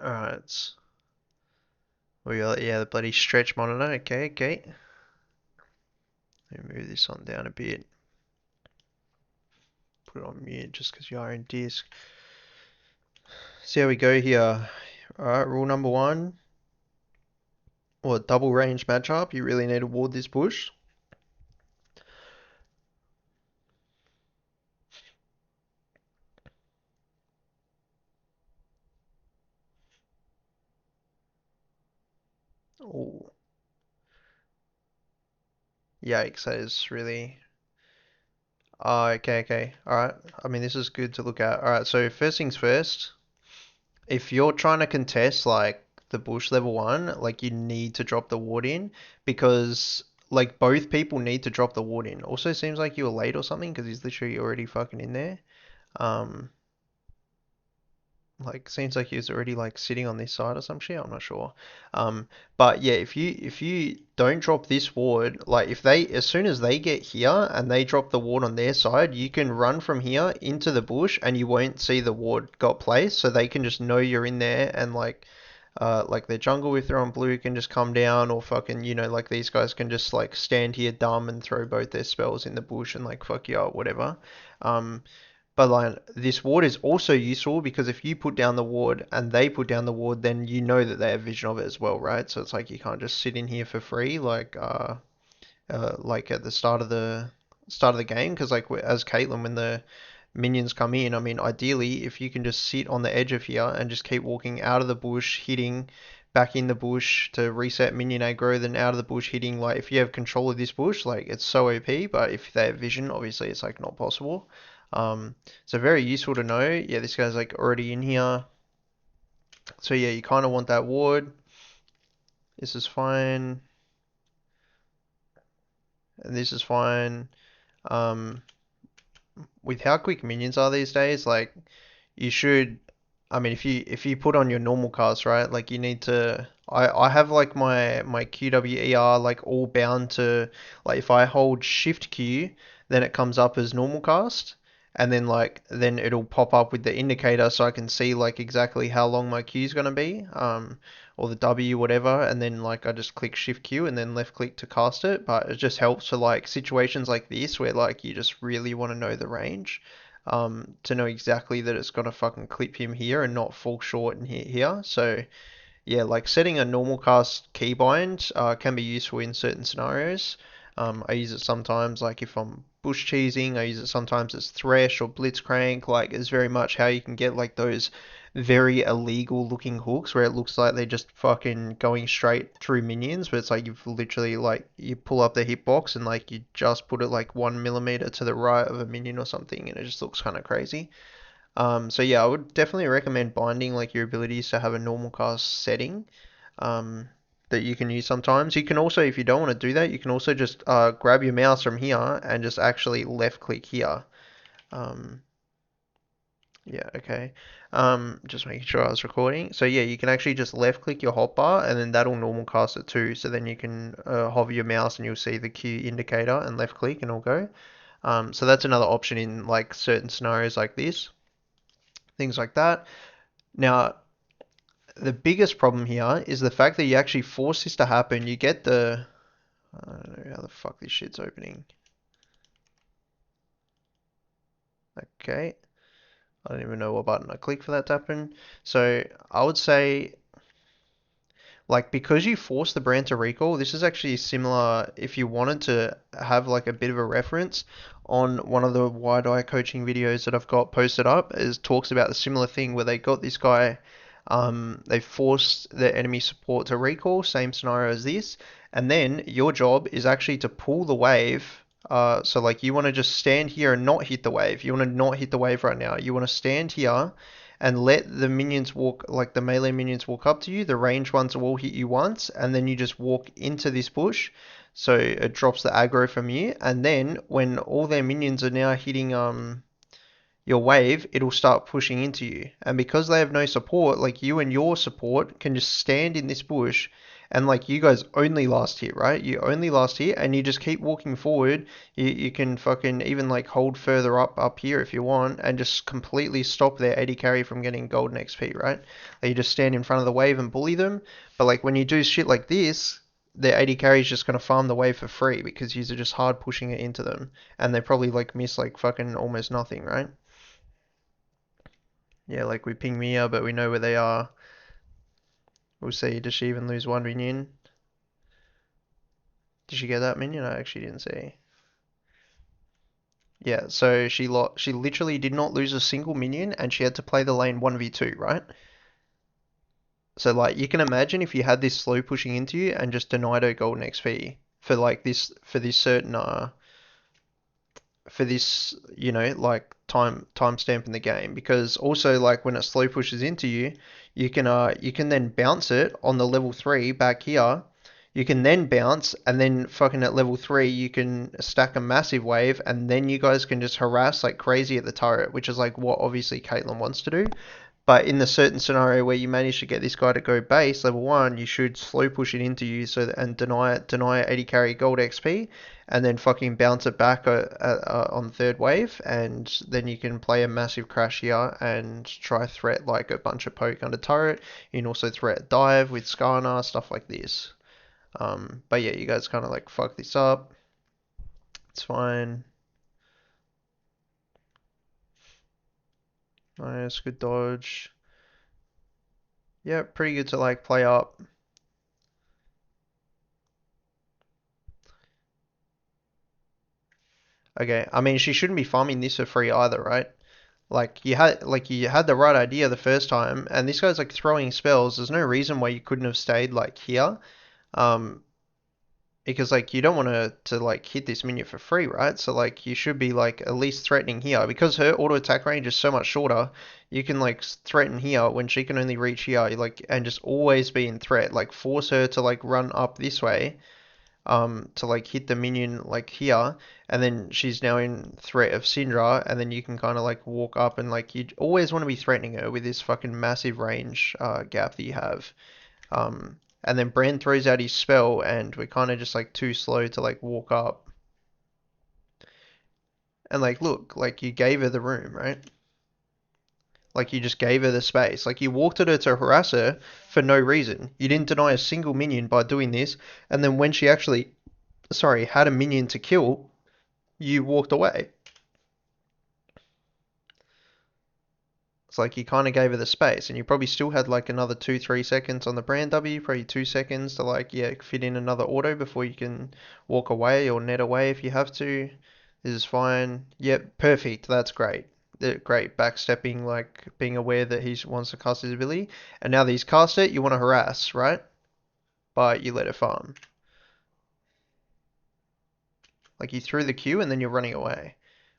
Alright. We got, yeah, the bloody stretch monitor. Okay, okay. Let me move this on down a bit. Put it on mute just because you are in disc. See how we go here. Alright, rule number one. What, double range matchup? You really need to ward this bush. Oh, yikes, that is really. Oh, okay, okay. Alright. I mean, this is good to look at. Alright, so first things first. If you're trying to contest like the bush level one, like you need to drop the ward in because like both people need to drop the ward in. Also seems like you were late or something because he's literally already fucking in there. Um, like seems like he's already like sitting on this side or some shit. I'm not sure. But yeah, if you don't drop this ward, like if they as soon as they get here and they drop the ward on their side, you can run from here into the bush and you won't see the ward got placed, so they can just know you're in there and like their jungle if they're on blue can just come down or fucking like these guys can just like stand here dumb and throw both their spells in the bush and like fuck you up whatever. Um, but like this ward is also useful because if you put down the ward and they put down the ward, then you know that they have vision of it as well, right? So it's like you can't just sit in here for free like at the start of the game because like as Caitlyn when the minions come in, I mean ideally if you can just sit on the edge of here and just keep walking out of the bush, hitting back in the bush to reset minion aggro, then out of the bush hitting like if you have control of this bush, like it's so OP, but if they have vision, obviously it's like not possible. Um, so very useful to know. Yeah, this guy's like already in here. So yeah, you kind of want that ward. This is fine. And this is fine. Um, with how quick minions are these days, like you should. I mean, if you put on your normal cast, right? Like you need to. I have like my QWER like all bound to like if I hold Shift Q, then it comes up as normal cast, and then it'll pop up with the indicator so I can see like exactly how long my Q is gonna be. Or the W, whatever, and then like I just click Shift Q and then left click to cast it. But it just helps for like situations like this where like you just really want to know the range, to know exactly that it's gonna fucking clip him here and not fall short and hit here. So yeah, like setting a normal cast keybind can be useful in certain scenarios. I use it sometimes, like if I'm bush cheesing, I use it sometimes as Thresh or Blitzcrank. Like, it's very much how you can get like those very illegal looking hooks where it looks like they're just fucking going straight through minions, but it's like you've literally like you pull up the hitbox and like you just put it like 1 millimeter to the right of a minion or something, and it just looks kind of crazy. So yeah, I would definitely recommend binding like your abilities to have a normal cast setting um, that you can use sometimes. You can also, if you don't want to do that, you can also just grab your mouse from here and just actually left click here. Um, yeah, okay. Just making sure I was recording. So yeah, you can actually just left click your hotbar and then that'll normal cast it too. So then you can hover your mouse and you'll see the Q indicator and left click and it'll go. So that's another option in like certain scenarios like this, things like that. Now, the biggest problem here is the fact that you actually force this to happen. You get the. I don't know how the fuck this shit's opening. Okay. I don't even know what button I click for that to happen. So I would say, like, because you force the brand to recall, this is actually similar if you wanted to have like a bit of a reference on one of the wide eye coaching videos that I've got posted up, is talks about the similar thing where they got this guy. They forced the enemy support to recall, same scenario as this, and then your job is actually to pull the wave. So like you want to just stand here and not hit the wave. You want to not hit the wave right now. You want to stand here and let the minions walk, like the melee minions walk up to you. The range ones will hit you once, and then you just walk into this bush. So it drops the aggro from you, and then when all their minions are now hitting your wave, it'll start pushing into you. And because they have no support, like you and your support can just stand in this bush And like you guys only last here, right? You only last here, and you just keep walking forward. You can fucking even like hold further up here if you want, and just completely stop their AD carry from getting golden XP, right? Like you just stand in front of the wave and bully them. But like when you do shit like this, their AD carry is just gonna farm the wave for free because you're just hard pushing it into them, and they probably like miss like fucking almost nothing, right? Yeah, like we ping Mia, but we know where they are. We'll see. Does she even lose one minion? Did she get that minion? I actually didn't see. Yeah, so she literally did not lose a single minion, and she had to play the lane 1v2, right? So like you can imagine if you had this slow pushing into you and just denied her golden XP for like this certain for this, like timestamp in the game, because also like when it slow pushes into you, you can then bounce it on the level 3 back here. You can then bounce, and then fucking at level 3 you can stack a massive wave, and then you guys can just harass like crazy at the turret, which is like what obviously Caitlyn wants to do. But in the certain scenario where you manage to get this guy to go base level 1, you should slow push it into you so that, and deny 80 carry gold XP, and then fucking bounce it back on third wave, and then you can play a massive crash here and try threat like a bunch of poke under turret. You can also threat dive with Skarner, stuff like this. But yeah, you guys kind of like fuck this up. It's fine. Nice, good dodge. Yeah, pretty good to like play up. Okay, I mean she shouldn't be farming this for free either, right? Like you had the right idea the first time, and this guy's like throwing spells. There's no reason why you couldn't have stayed like here. Um, because like you don't want to like hit this minion for free, right? So like you should be like at least threatening here because her auto attack range is so much shorter. You can like threaten here when she can only reach here, like and just always be in threat. Like force her to like run up this way, to like hit the minion like here, and then she's now in threat of Syndra, and then you can kind of like walk up and like you always want to be threatening her with this fucking massive range gap that you have. And then Brand throws out his spell, and we're kind of just like too slow to like walk up. And like, look, like you gave her the room, right? Like you just gave her the space. Like you walked at her to harass her for no reason. You didn't deny a single minion by doing this. And then when she actually, sorry, had a minion to kill, you walked away. It's like you kind of gave her the space, and you probably still had like another 2, 3 seconds on the brand W, probably 2 seconds to like, yeah, fit in another auto before you can walk away or net away if you have to. This is fine. Yep, perfect. That's great. Great backstepping, like being aware that he wants to cast his ability. And now that he's cast it, you want to harass, right? But you let it farm. Like you threw the Q and then you're running away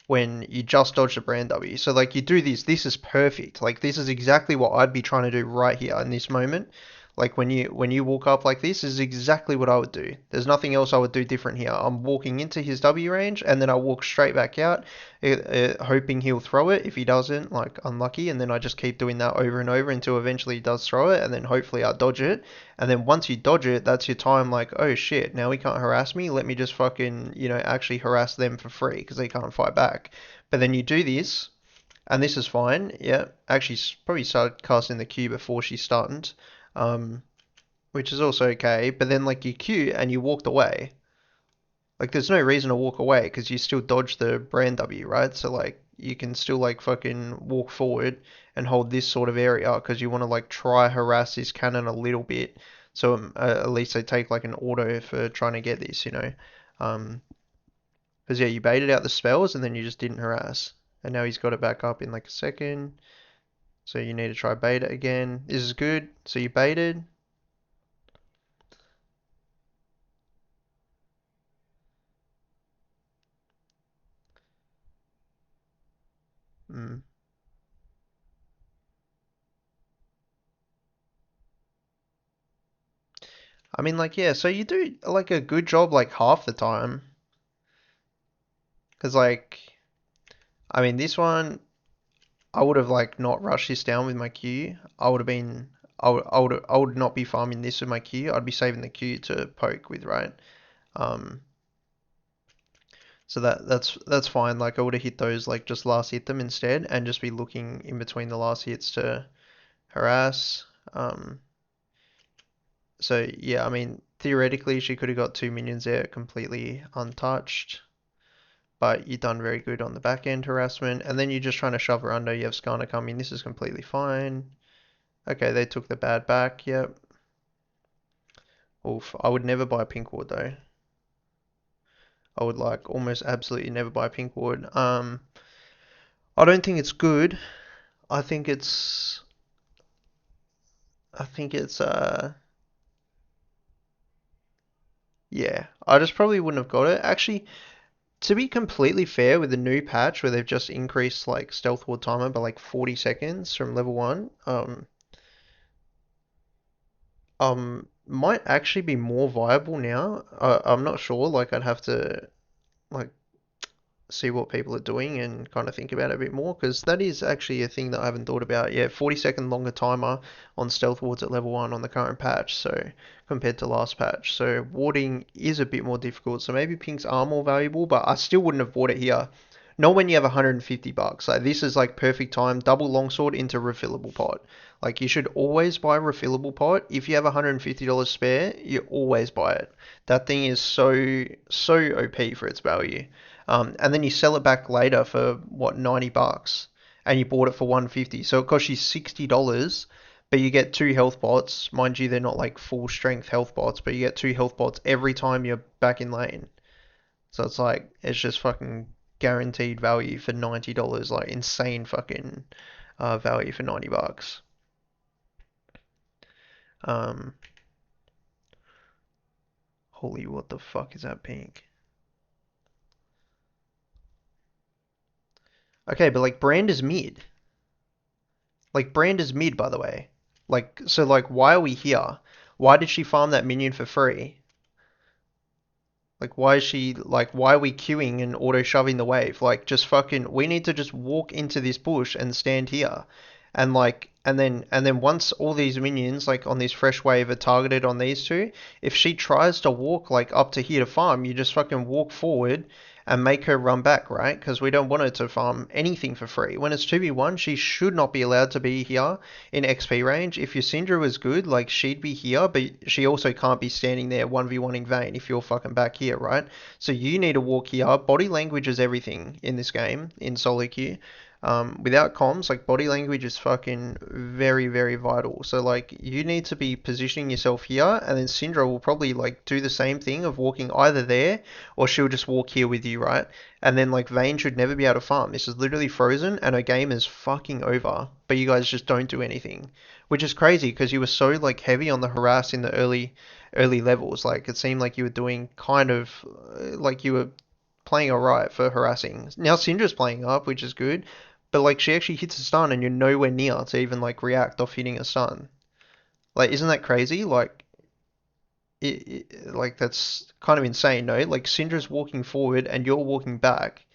when you just dodged a brand W. So like you do this, this is perfect. Like this is exactly what I'd be trying to do right here in this moment. Like when you walk up like this is exactly what I would do. There's nothing else I would do different here. I'm walking into his W range and then I walk straight back out, hoping he'll throw it. If he doesn't, like unlucky, and then I just keep doing that over and over until eventually he does throw it, and then hopefully I dodge it. And then once you dodge it, that's your time. Like, oh shit, now he can't harass me. Let me just fucking actually harass them for free because they can't fight back. But then you do this, and this is fine. Yeah, actually probably started casting the Q before she started, um, which is also okay. But then like you Q and you walked away. Like there's no reason to walk away because you still dodge the brand W, right? So like you can still like fucking walk forward and hold this sort of area because you want to like try harass this cannon a little bit. So at least they take like an auto for trying to get this. Um, because yeah, you baited out the spells and then you just didn't harass. And now he's got it back up in like a second. So you need to try bait it again. This is good. So you baited. Mm. I mean, like, yeah, so you do like a good job like half the time. Because, like, I mean, this one, I would have like not rushed this down with my Q. I would have been I would not be farming this with my Q. I'd be saving the Q to poke with, right? Um, so that's fine. Like I would have hit those like just last hit them instead, and just be looking in between the last hits to harass. Um, so yeah, I mean theoretically she could have got 2 minions there completely untouched, but you done very good on the back end harassment, and then you're just trying to shove her under. You have Skarner coming. This is completely fine. Okay, they took the bad back. Yep. Oof. I would never buy pink ward though. I would like almost absolutely never buy pink ward. I don't think it's good. I think it's I think it's yeah. I just probably wouldn't have got it. Actually, to be completely fair with the new patch where they've just increased like stealth ward timer by like 40 seconds from level 1, might actually be more viable now. I'm not sure, like I'd have to like see what people are doing and kind of think about it a bit more because that is actually a thing that I haven't thought about. Yeah, 40-second longer timer on stealth wards at level 1 on the current patch, so compared to last patch. So warding is a bit more difficult. So maybe pinks are more valuable, but I still wouldn't have bought it here. Not when you have $150. Like this is like perfect time, double longsword into refillable pot. Like you should always buy a refillable pot. If you have $150 spare, you always buy it. That thing is so OP for its value. And then you sell it back later for what, $90, and you bought it for 150. So it costs you $60, but you get two health bots. Mind you, they're not like full strength health bots, but you get two health bots every time you're back in lane. So it's like it's just fucking guaranteed value for $90, like insane fucking value for $90. Um, holy, what the fuck is that pink? Okay, but like brand is mid. Like Brand is mid, by the way. Like so, like why are we here? Why did she farm that minion for free? Like why is she like why are we queuing and auto shoving the wave? Like just fucking we need to just walk into this bush and stand here. And then once all these minions like on this fresh wave are targeted on these two, if she tries to walk like up to here to farm, you just fucking walk forward and make her run back, right? Because we don't want her to farm anything for free. When it's 2v1, she should not be allowed to be here in XP range. If your Syndra was good, like she'd be here, but she also can't be standing there 1v1ing Vayne if you're fucking back here, right? So you need to walk here. Body language is everything in this game, in solo queue. Without comms, like body language is fucking very, very vital. So like you need to be positioning yourself here, and then Syndra will probably like do the same thing of walking either there, or she'll just walk here with you, right? And then like Vayne should never be able to farm. This is literally frozen, and her game is fucking over. But you guys just don't do anything, which is crazy because you were so like heavy on the harass in the early levels. Like it seemed like you were doing kind of like you were playing alright for harassing. Now Syndra's playing up, which is good, but like she actually hits a stun and you're nowhere near to even like react off hitting a stun. Like isn't that crazy? Like that's kind of insane, no? Like Syndra's walking forward and you're walking back.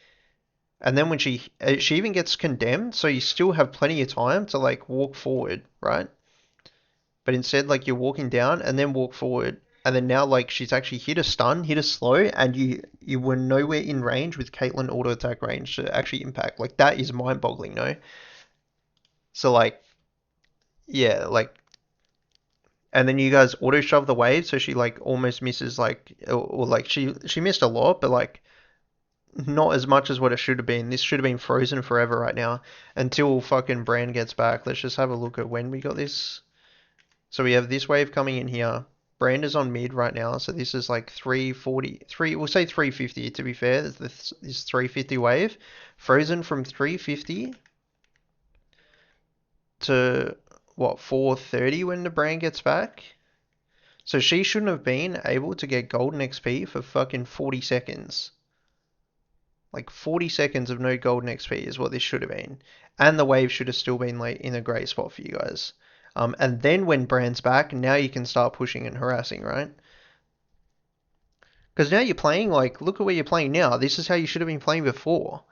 And then when she even gets condemned, so you still have plenty of time to like walk forward, right? But instead like you're walking down and then walk forward. And then now like she's actually hit a stun, hit a slow, and you were nowhere in range with Caitlyn auto attack range to actually impact. Like that is mind boggling, no? So like yeah, like and then you guys auto shove the wave, so she like almost misses like or like she missed a lot, but like not as much as what it should have been. This should have been frozen forever right now until fucking Brand gets back. Let's just have a look at when we got this. So we have this wave coming in here. Brand is on mid right now, so this is like 340, we'll say 350 to be fair. This 350 wave. Frozen from 350 to what, 430 when the Brand gets back? So she shouldn't have been able to get golden XP for fucking 40 seconds. Like 40 seconds of no golden XP is what this should have been. And the wave should have still been like in a great spot for you guys. And then when Brand's back, now you can start pushing and harassing, right? Because now you're playing like, look at where you're playing now. This is how you should have been playing before.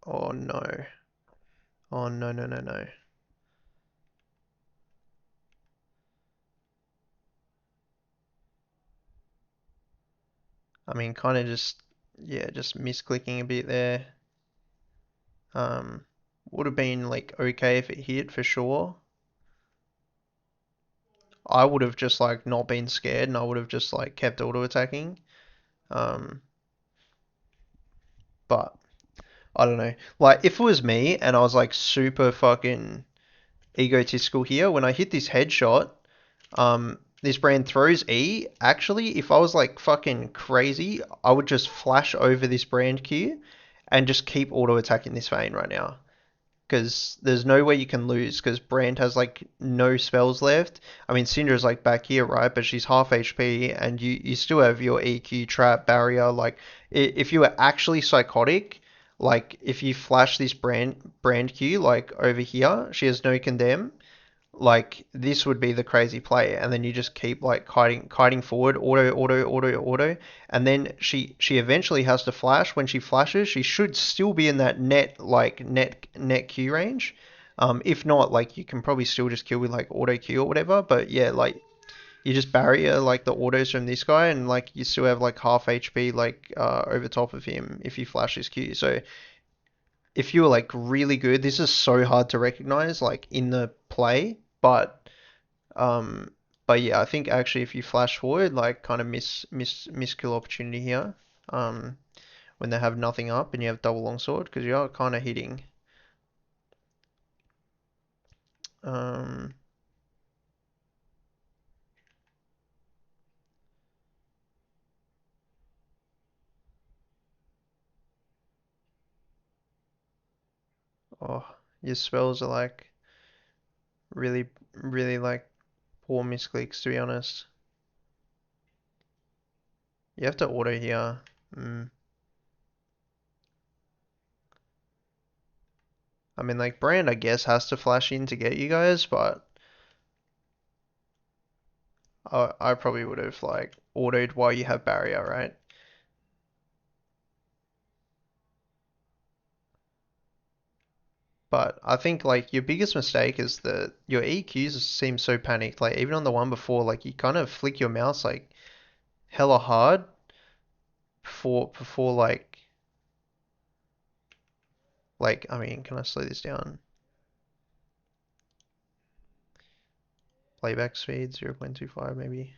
Oh no. Oh no no no no. I mean, kind of just, yeah, just misclicking a bit there. Um, would have been like okay if it hit for sure. I would have just like not been scared and I would have just like kept auto attacking. Um, but I don't know. Like if it was me and I was like super fucking egotistical here, when I hit this headshot, this brand throws E. Actually, if I was like fucking crazy, I would just flash over this brand Q and just keep auto attacking this Vayne right now. Because there's no way you can lose because Brand has like no spells left. I mean, Syndra's like back here, right? But she's half HP and you still have your EQ trap barrier. Like, if you were actually psychotic, like if you flash this brand Q like over here, she has no condemn, like this would be the crazy play, and then you just keep like kiting forward, auto, and then she eventually has to flash. When she flashes, she should still be in that net Q range. If not, like you can probably still just kill with like auto Q or whatever. But yeah, like you just barrier like the autos from this guy, and like you still have like half HP like over top of him if you flash his Q. So if you were like really good, this is so hard to recognize like in the play, um, but yeah, I think actually if you flash forward, like kind of miss kill opportunity here. Um, when they have nothing up and you have double longsword because you are kind of hitting. Um, oh, your spells are like really like poor misclicks to be honest. You have to auto here. Mm. I mean, like Brand, I guess has to flash in to get you guys, but I probably would have like autoed while you have barrier, right? But I think like your biggest mistake is that your EQs seem so panicked. Like even on the one before, like you kind of flick your mouse like hella hard before like I mean, can I slow this down? Playback speed 0.25 maybe.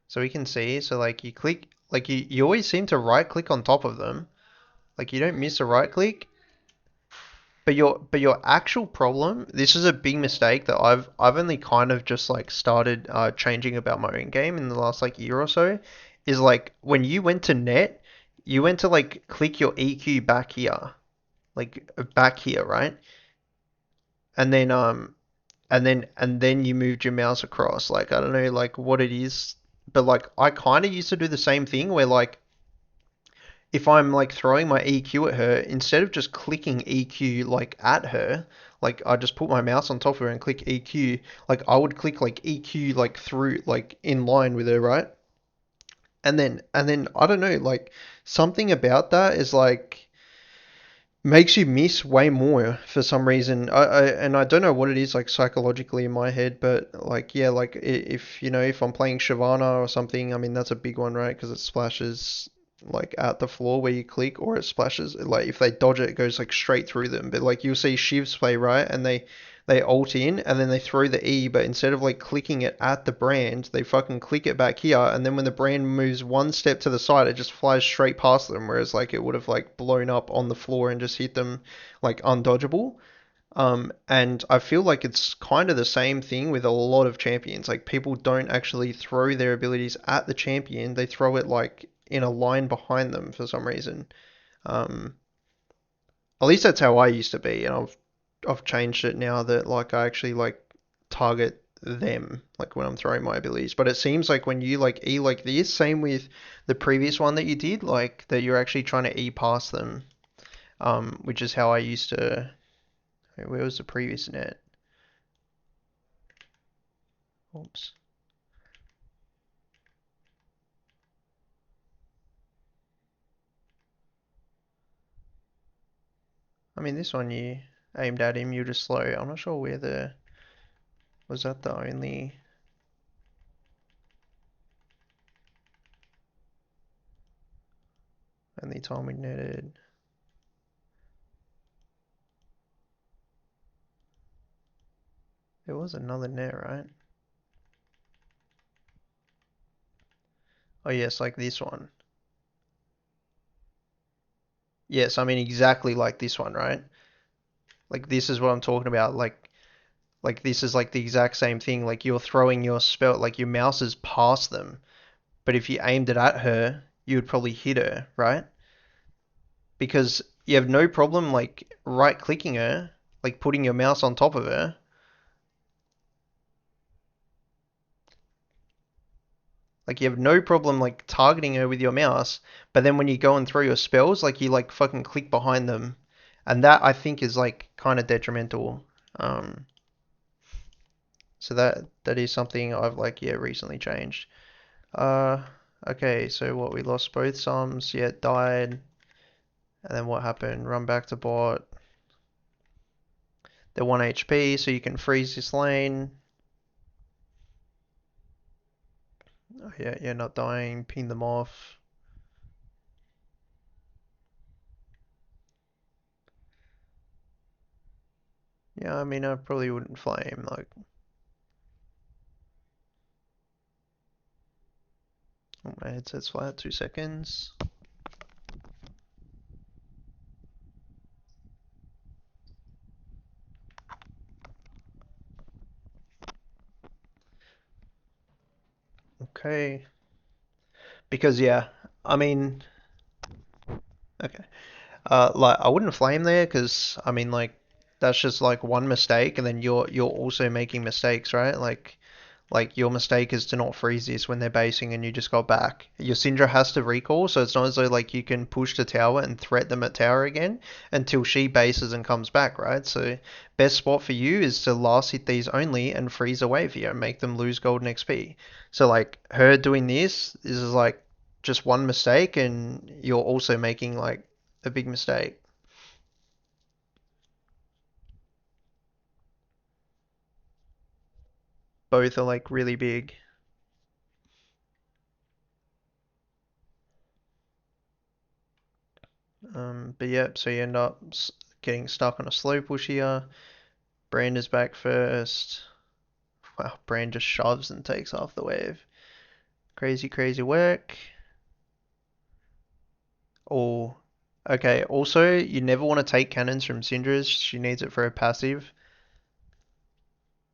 So we can see. So like you click like you always seem to right click on top of them. Like you don't miss a right click. But your actual problem, this is a big mistake that I've only kind of just like started changing about my own game in the last like year or so, is like when you went to net, you went to like click your EQ back here, like back here, right? And then and then you moved your mouse across. Like I don't know like what it is, but like I kind of used to do the same thing where like if I'm like throwing my EQ at her, instead of just clicking EQ like at her, like I just put my mouse on top of her and click EQ, like I would click like EQ like through like in line with her, right? And then I don't know, like something about that is like makes you miss way more for some reason. I don't know what it is like psychologically in my head, but like yeah, like if you know if I'm playing Shyvana or something, I mean that's a big one, right? Because it splashes like at the floor where you click, or it splashes like if they dodge it, it goes like straight through them. But like you'll see Shivs play right, and they ult in and then they throw the E, but instead of like clicking it at the brand, they fucking click it back here, and then when the brand moves one step to the side, it just flies straight past them, whereas like it would have like blown up on the floor and just hit them like undodgeable. And I feel like it's kind of the same thing with a lot of champions. Like people don't actually throw their abilities at the champion; they throw it like in a line behind them for some reason. Um, at least that's how I used to be, and I've changed it now that like I actually like target them like when I'm throwing my abilities. But it seems like when you like E like this, same with the previous one that you did, like that you're actually trying to E past them. Which is how I used to. Where was the previous net? Oops. I mean, this one you aimed at him, you're just slow. I'm not sure where the... Was that the only time we netted? There was another net, right? Oh yes, like this one. Yes, I mean exactly like this one, right? Like this is what I'm talking about. Like this is like the exact same thing. Like you're throwing your spell, like your mouse is past them. But if you aimed it at her, you would probably hit her, right? Because you have no problem like right clicking her, like putting your mouse on top of her. Like you have no problem like targeting her with your mouse, but then when you go and throw your spells, like you like fucking click behind them, and that I think is like kind of detrimental. Um, so that is something I've like yeah recently changed. Uh, okay, so what we lost both sums, yeah, died, and then what happened? Run back to bot. They're 1 HP, so you can freeze this lane. Oh, yeah, yeah, not dying. Ping them off. Yeah, I mean, I probably wouldn't flame. Like, oh, my headset's flat. 2 seconds. Okay. Because yeah, I mean, okay. Like I wouldn't flame there because I mean, like that's just like one mistake, and then you're also making mistakes, right? Like your mistake is to not freeze this when they're basing and you just got back. Your Syndra has to recall, so it's not as though like you can push the tower and threat them at tower again until she bases and comes back, right? So best spot for you is to last hit these only and freeze away for you and make them lose golden XP. So like her doing this is like just one mistake and you're also making like a big mistake. Both are like really big. But yeah, so you end up getting stuck on a slow push here. Brand is back first. Wow, Brand just shoves and takes off the wave. Crazy, crazy work. Oh, okay. Also, you never want to take cannons from Syndra's. She needs it for her passive.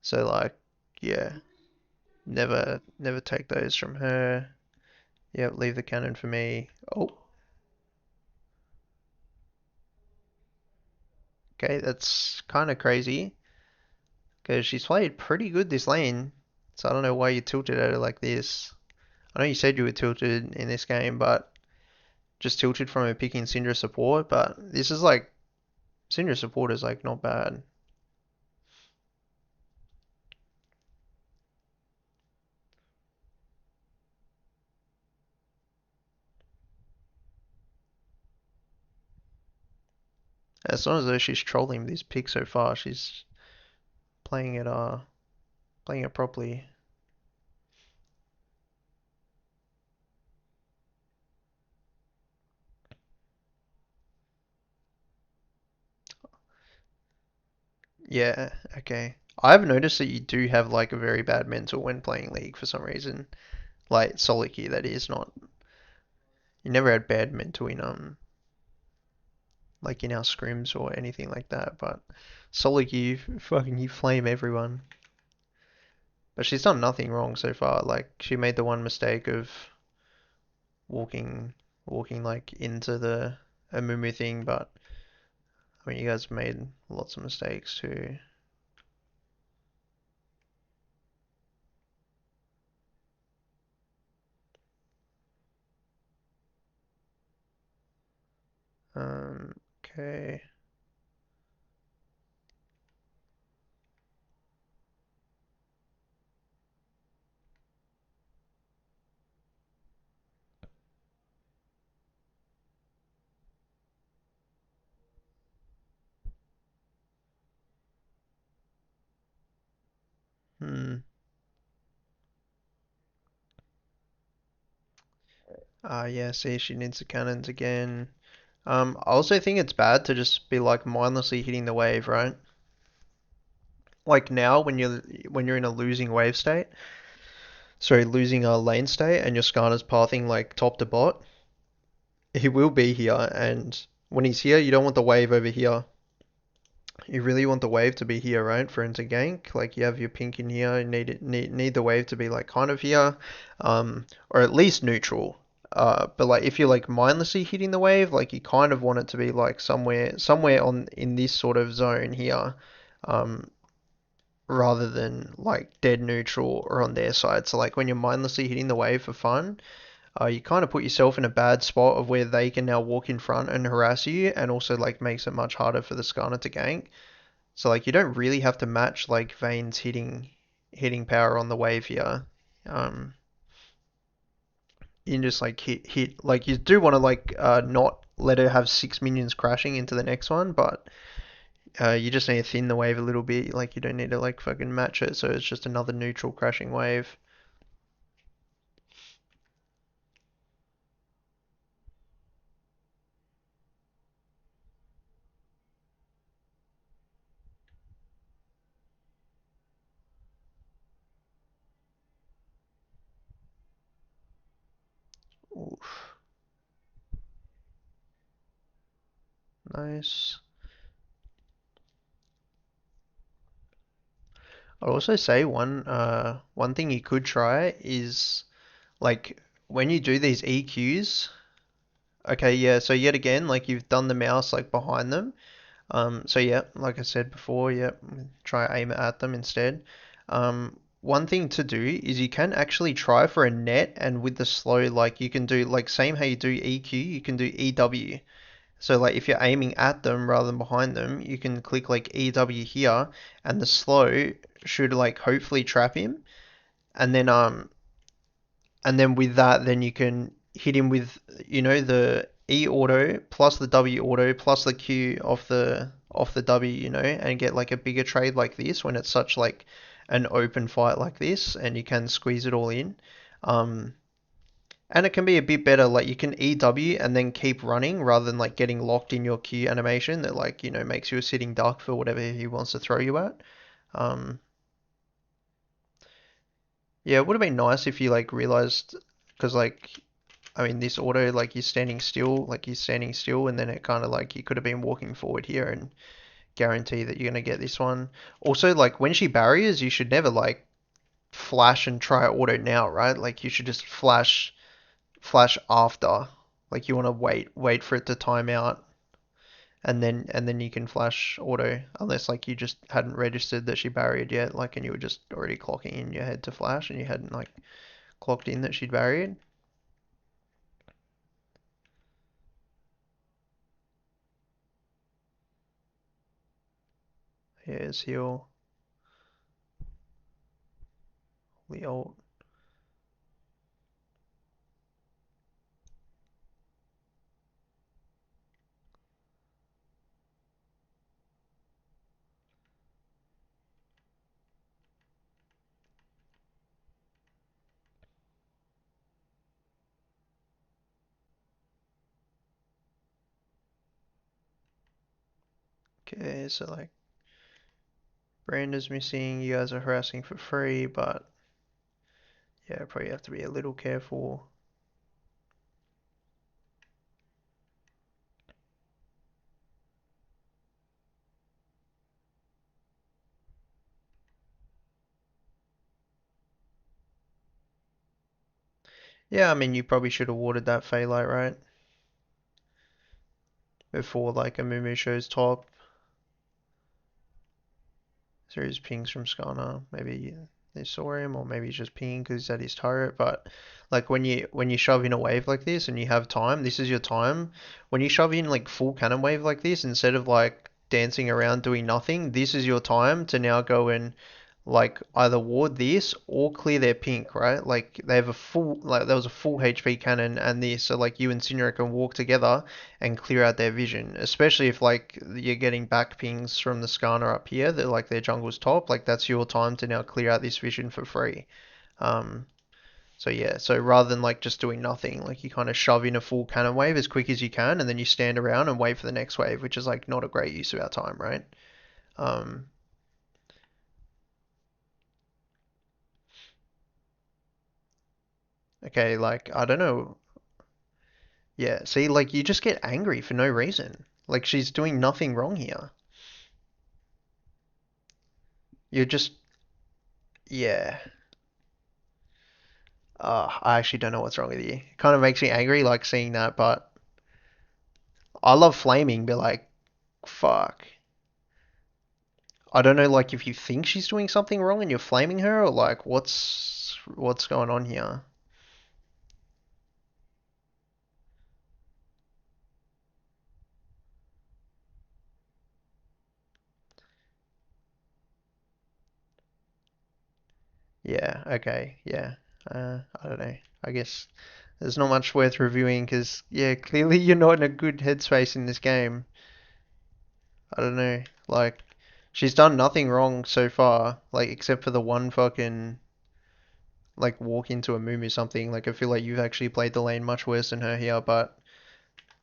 So like, yeah, never take those from her. Yep, leave the cannon for me. Oh, okay, that's kind of crazy because she's played pretty good this lane. So I don't know why you tilted at her like this. I know you said you were tilted in this game, but just tilted from her picking Syndra support. But this is like Syndra support is like not bad. It's not as though she's trolling this pick so far. She's playing it playing it properly. Yeah, okay. I've noticed that you do have like a very bad mental when playing League for some reason. Like Soliki, that is not. You never had bad mental in like in our scrims or anything like that. But Soliki, you flame everyone. But she's done nothing wrong so far. Like she made the one mistake of walking walking like into the Amumu thing, but I mean you guys made lots of mistakes too. Okay. Hmm. Yeah, see, she needs the cannons again. I also think it's bad to just be like mindlessly hitting the wave, right? Like now when you're in a losing wave state, sorry, losing a lane state and your Skarner's pathing like top to bot, he will be here and when he's here, you don't want the wave over here. You really want the wave to be here, right? For him to gank. Like you have your pink in here, you need the wave to be like kind of here, or at least neutral. But like if you're like mindlessly hitting the wave, like you kind of want it to be like somewhere on in this sort of zone here, um, rather than like dead neutral or on their side. So like when you're mindlessly hitting the wave for fun, you kind of put yourself in a bad spot of where they can now walk in front and harass you, and also like makes it much harder for the Skarner to gank. So like you don't really have to match like Vayne's hitting power on the wave here. Um, you can just like hit like you do want to like not let her have 6 minions crashing into the next one, but you just need to thin the wave a little bit. Like you don't need to like fucking match it, so it's just another neutral crashing wave. Oof, nice. I'd also say one thing you could try is like when you do these EQs. Okay, yeah. So yet again, like you've done the mouse like behind them. So yeah, like I said before, yeah, try aim it at them instead. One thing to do is you can actually try for a net, and with the slow, like you can do like same how you do EQ, you can do EW. So like if you're aiming at them rather than behind them, you can click like EW here, and the slow should like hopefully trap him, and then with that, then you can hit him with, the E auto plus the W auto plus the Q off the W, and get like a bigger trade like this when it's such like an open fight like this, and you can squeeze it all in. Um, and it can be a bit better, like you can EW and then keep running rather than like getting locked in your Q animation that like, makes you a sitting duck for whatever he wants to throw you at. Um, yeah, it would have been nice if you like realized, because like I mean, this auto, like he's standing still, and then it kind of like you could have been walking forward here and guarantee that you're gonna get this one. Also, like when she barriers, you should never like flash and try auto now, right? Like you should just flash after. Like you want to wait for it to time out, and then you can flash auto, unless like you just hadn't registered that she barriered yet, like and you were just already clocking in your head to flash, and you hadn't like clocked in that she'd barriered. Here's heal, the ult. Okay, so like Brander's missing, you guys are harassing for free, but yeah, probably have to be a little careful. Yeah, I mean, you probably should have watered that Phalite, right? Before like a Mumu shows top. So he's pings from Skarner. Maybe they saw him, or maybe he's just pinging because he's at his turret. But like when you shove in a wave like this and you have time, this is your time. When you shove in like full cannon wave like this, instead of like dancing around doing nothing, this is your time to now go and like either ward this or clear their pink, right? Like they have a full like there was a full HP cannon and this, so like you and Syndra can walk together and clear out their vision. Especially if like you're getting back pings from the Skarner up here, that like their jungle's top, like that's your time to now clear out this vision for free. Um, so yeah, so rather than like just doing nothing, like you kind of shove in a full cannon wave as quick as you can, and then you stand around and wait for the next wave, which is like not a great use of our time, right? Um, okay, like I don't know. Yeah, see, like you just get angry for no reason. Like she's doing nothing wrong here. You're just, yeah. I actually don't know what's wrong with you. It kind of makes me angry, like seeing that, but I love flaming, but like, fuck. I don't know, like if you think she's doing something wrong and you're flaming her, or like what's going on here? Yeah, okay, yeah. I don't know. I guess there's not much worth reviewing because, yeah, clearly you're not in a good headspace in this game. I don't know. Like, she's done nothing wrong so far, like, except for the one fucking, like, walk into a Mumu something. Like, I feel like you've actually played the lane much worse than her here, but,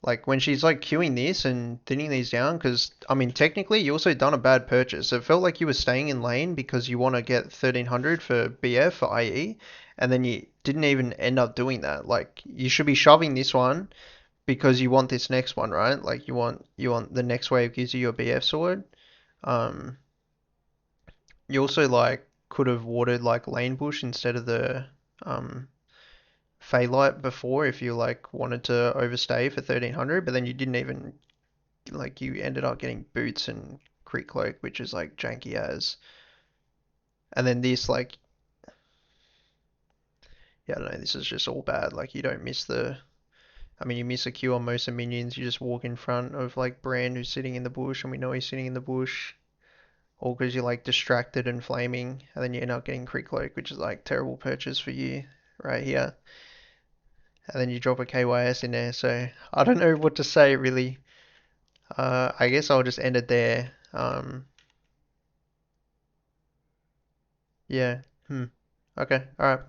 like, when she's, like, queuing this and thinning these down, because, I mean, technically, you also done a bad purchase. It felt like you were staying in lane because you want to get 1300 for BF, for IE, and then you didn't even end up doing that. Like, you should be shoving this one because you want this next one, right? Like, you want the next wave gives you your BF sword. Um, You also like could have watered like lane bush instead of the um Phalite before if you like wanted to overstay for 1300, but then you didn't even like you ended up getting boots and crit cloak, which is like janky as. And then this like yeah, I don't know, this is just all bad. Like you don't miss the I mean you miss a Q on most of minions, you just walk in front of like Brand who's sitting in the bush and we know he's sitting in the bush. All because you're like distracted and flaming, and then you end up getting crit cloak, which is like terrible purchase for you right here. And then you drop a KYS in there. So I don't know what to say really. I guess I'll just end it there. Yeah. Hmm. Okay. All right.